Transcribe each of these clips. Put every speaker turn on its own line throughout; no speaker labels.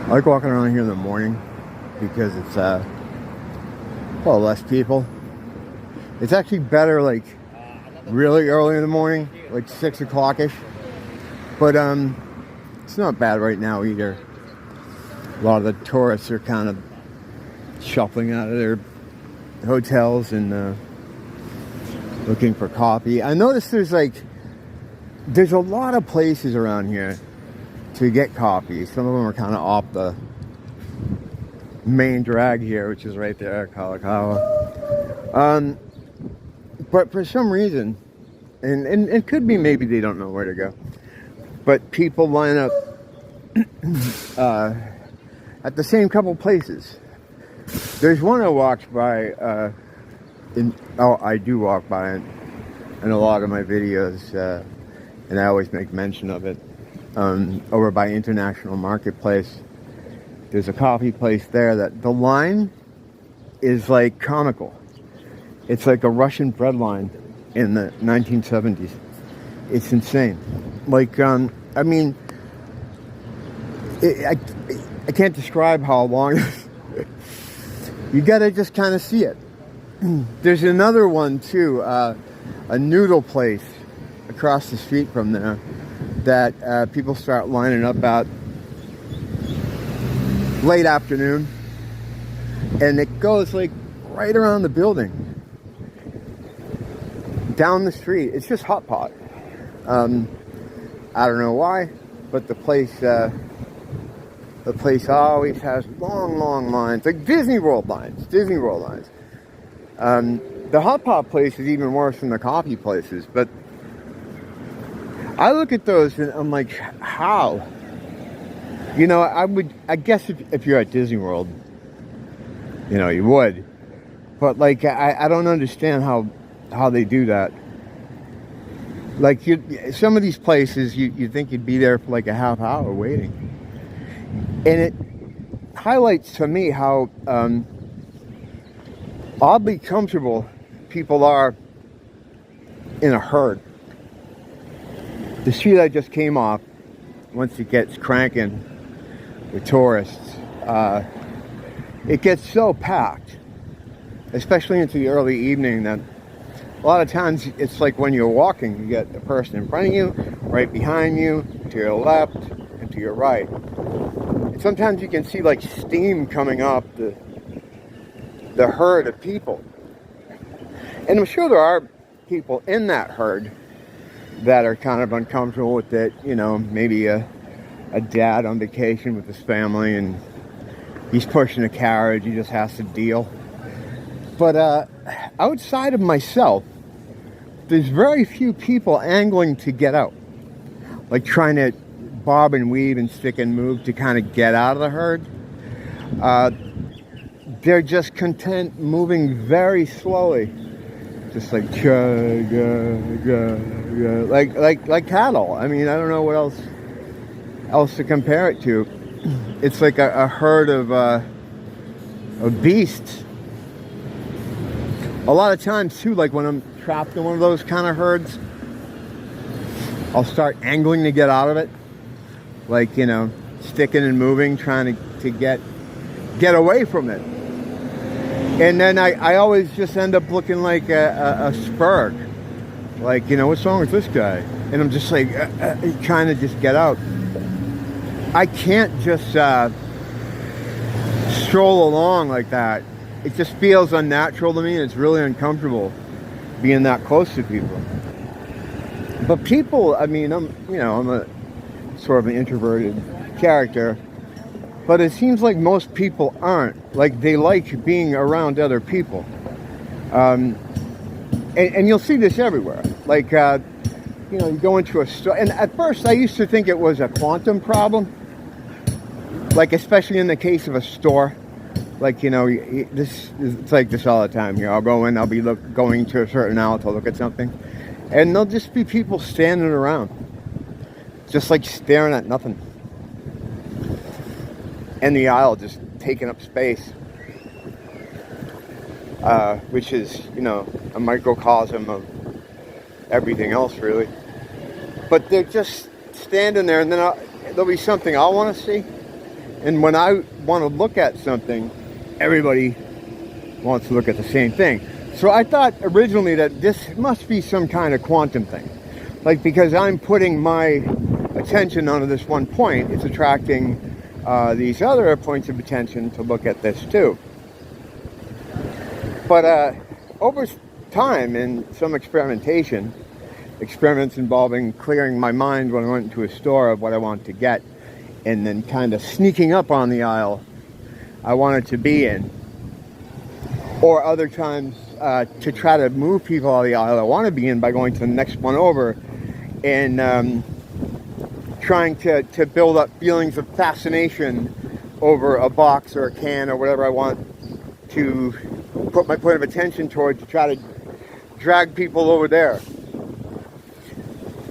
I like walking around here in the morning because it's well, less people. It's actually better like really early in the morning, like 6 o'clock-ish. But it's not bad right now either. A lot of the tourists are kind of shuffling out of their hotels and looking for coffee. I noticed there's a lot of places around here to get coffee. Some of them are kind of off the main drag here, which is right there, Kalakaua. But for some reason, and it could be maybe they don't know where to go, but people line up at the same couple places. There's one I walked by, I do walk by it in a lot of my videos, and I always make mention of it. Over by International Marketplace, there's a coffee place there that the line is like comical. It's like a Russian bread line in the 1970s. It's insane. Like, I mean, I can't describe how long. You gotta just kind of see it. There's another one too, a noodle place across the street from there that people start lining up at late afternoon, and it goes like right around the building, down the street. It's just hot pot. I don't know why, but the place always has long lines, like Disney World lines. The hot pot place is even worse than the coffee places, but I look at those and I'm like, how? You know, I guess if you're at Disney World, you know, you would. But like, I don't understand how they do that. Like, some of these places, you think you'd be there for like a half hour waiting. And it highlights to me how oddly comfortable people are in a herd. The street I just came off, once it gets cranking with tourists, it gets so packed, especially into the early evening, that a lot of times it's like when you're walking, you get a person in front of you, right behind you, to your left, and to your right. And sometimes you can see like steam coming up the herd of people. And I'm sure there are people in that herd that are kind of uncomfortable with it. You know, maybe a dad on vacation with his family and he's pushing a carriage, he just has to deal. But outside of myself, there's very few people angling to get out, like trying to bob and weave and stick and move to kind of get out of the herd. They're just content moving very slowly, just like like cattle. I mean, I don't know what else to compare it to. It's like a herd of beasts. A lot of times too, like when I'm trapped in one of those kind of herds, I'll start angling to get out of it, like, you know, sticking and moving, trying to get away from it. And then I always just end up looking like a spurg. Like, you know, what's wrong with this guy? And I'm just like, trying to just get out. I can't just stroll along like that. It just feels unnatural to me, and it's really uncomfortable being that close to people. But people, I mean, I'm a sort of an introverted character, but it seems like most people aren't. Like, they like being around other people. And you'll see this everywhere. Like, you know, you go into a store, and at first I used to think it was a Quantum problem. Like, especially in the case of a store. Like, you know, it's like this all the time. You know, I'll go in, I'll be going to a certain aisle to look at something, and there'll just be people standing around, just like staring at nothing. And the aisle just taking up space, which is, you know, a microcosm of everything else, really. But they're just standing there, and then there'll be something I want to see, And when I want to look at something, everybody wants to look at the same thing. So I thought originally that this must be some kind of quantum thing. Like, because I'm putting my attention onto this one point, it's attracting these other points of attention to look at this too. But over time, in some experiments involving clearing my mind when I went into a store of what I wanted to get, and then kind of sneaking up on the aisle I wanted to be in, or other times to try to move people out of the aisle I want to be in by going to the next one over, and trying to build up feelings of fascination over a box or a can or whatever I want to put my point of attention toward, to try to drag people over there.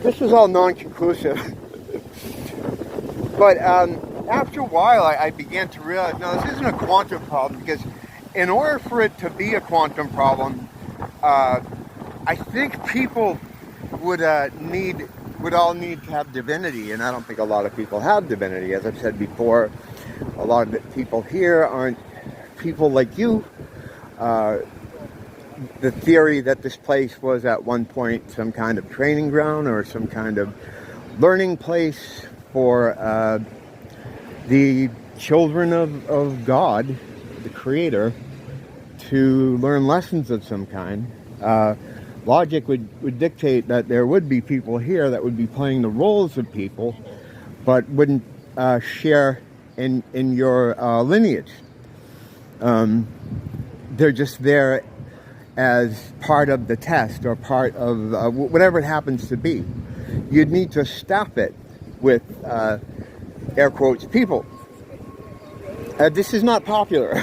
This was all non-conclusive. But after a while, I began to realize, no, this isn't a quantum problem, because in order for it to be a quantum problem, I think people would all need to have divinity, and I don't think a lot of people have divinity. As I've said before, a lot of the people here aren't people like you. The theory that this place was at one point some kind of training ground or some kind of learning place for the children of God, the Creator, to learn lessons of some kind. Logic would dictate that there would be people here that would be playing the roles of people, but wouldn't share in your lineage. They're just there as part of the test, or part of whatever it happens to be. You'd need to stop it with, air quotes, people. This is not popular.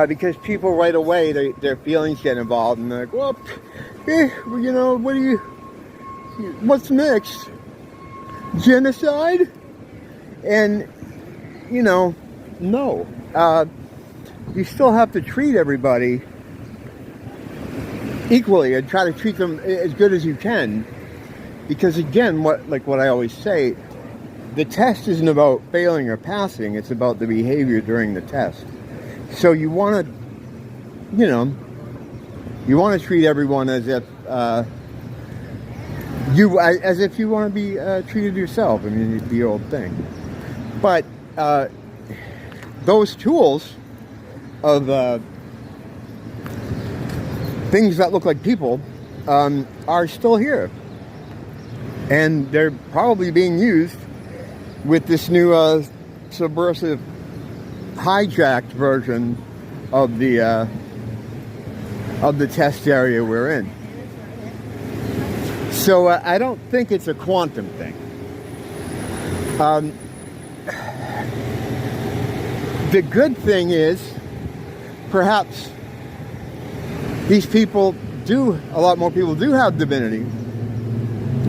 Because people right away, their feelings get involved, and they're like, well, you know, what's next? Genocide? And, you know, no. You still have to treat everybody equally and try to treat them as good as you can. Because again, what I always say, the test isn't about failing or passing, it's about the behavior during the test. So you want to treat everyone as if you want to be treated yourself. I mean, the old thing. But those tools of things that look like people are still here, and they're probably being used with this new subversive, hijacked version of the test area we're in. So I don't think it's a quantum thing. The good thing is, perhaps these people a lot more people do have divinity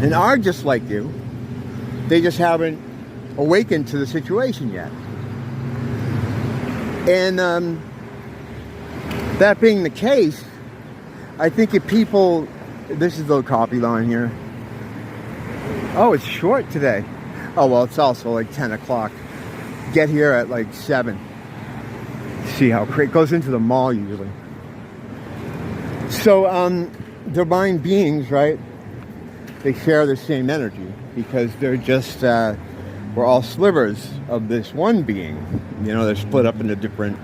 and are just like you. They just haven't awakened to the situation yet. And that being the case, I think if people, this is the copy line here. Oh, it's short today. Oh, well, it's also like 10 o'clock. Get here at like 7. See how quick it goes into the mall usually. So, divine beings, right? They share the same energy because they're just, we're all slivers of this one being. You know, they're split up into different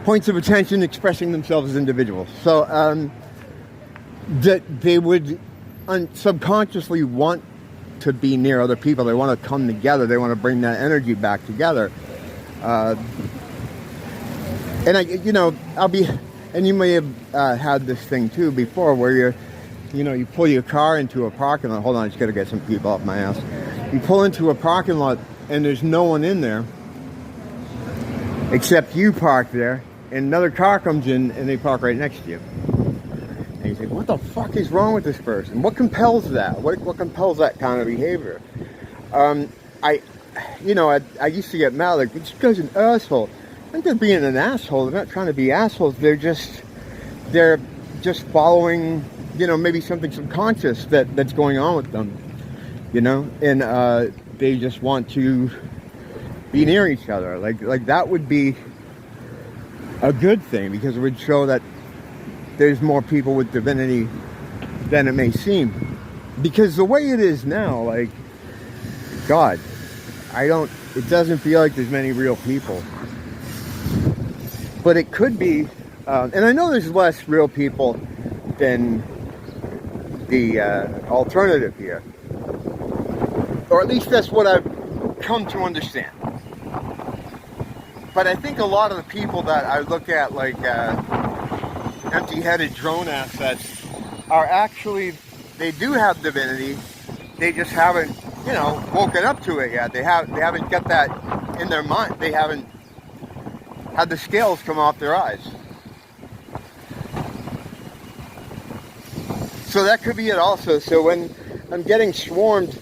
points of attention expressing themselves as individuals. So, that they would subconsciously want to be near other people. They want to come together. They want to bring that energy back together. And you may have had this thing too before, where you pull your car into a parking lot. Hold on, I just got to get some people off my ass. You pull into a parking lot and there's no one in there except you parked there, and another car comes in and they park right next to you. And you think, what the fuck is wrong with this person? What compels that? What compels that kind of behavior? I used to get mad, like, this guy's an asshole. I think they're being an asshole. They're not trying to be assholes. They're just following, maybe something subconscious that's going on with them, and they just want to be near each other. Like that would be a good thing, because it would show that there's more people with divinity than it may seem. Because the way it is now, like, God, it doesn't feel like there's many real people. But it could be, and I know there's less real people than the alternative here. Or at least that's what I've come to understand. But I think a lot of the people that I look at, like empty-headed drone assets, are actually, they do have divinity. They just haven't, woken up to it yet. They haven't got that in their mind. They haven't had the scales come off their eyes. So that could be it also. So when I'm getting swarmed,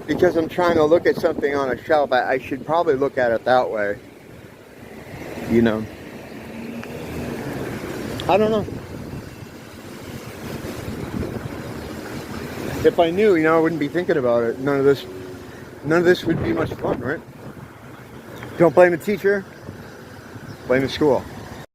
because I'm trying to look at something on a shelf, I should probably look at it that way. I don't know. If I knew, I wouldn't be thinking about it. None of this would be much fun, right? Don't blame the teacher, blame the school.